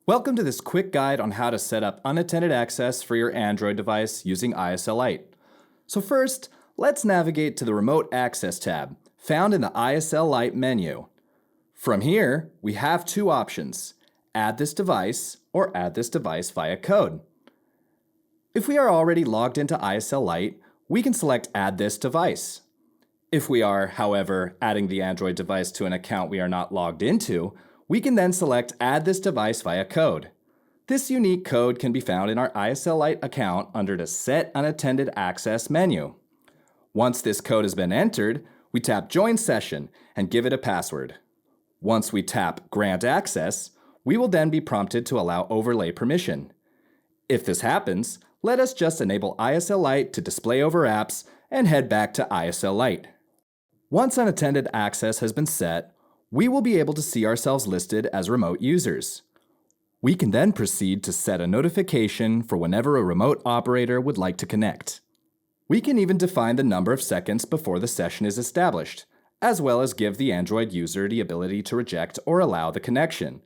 Welcome to this quick guide on how to set up unattended access for your Android device using ISL Lite. So first, let's navigate to the Remote Access tab, found in the ISL Lite menu. From here, we have two options: add this device or add this device via code. If we are already logged into ISL Lite, we can select Add this device. If we are, however, adding the Android device to an account we are not logged into, we can then select Add this device via code. This unique code can be found in our ISL Lite account under the Set Unattended Access menu. Once this code has been entered, we tap Join Session and give it a password. Once we tap Grant Access, we will then be prompted to allow overlay permission. If this happens, let us just enable ISL Lite to display over apps and head back to ISL Lite. Once unattended access has been set, we will be able to see ourselves listed as remote users. We can then proceed to set a notification for whenever a remote operator would like to connect. We can even define the number of seconds before the session is established, as well as give the Android user the ability to reject or allow the connection.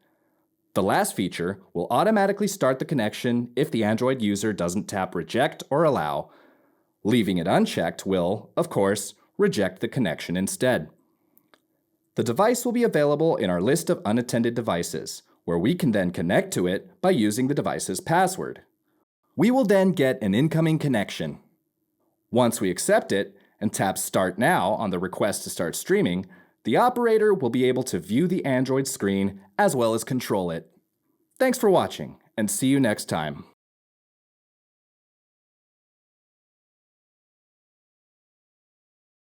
The last feature will automatically start the connection if the Android user doesn't tap Reject or Allow. Leaving it unchecked will, of course, reject the connection instead. The device will be available in our list of unattended devices, where we can then connect to it by using the device's password. We will then get an incoming connection. Once we accept it and tap Start Now on the request to start streaming, the operator will be able to view the Android screen as well as control it. Thanks for watching, and see you next time.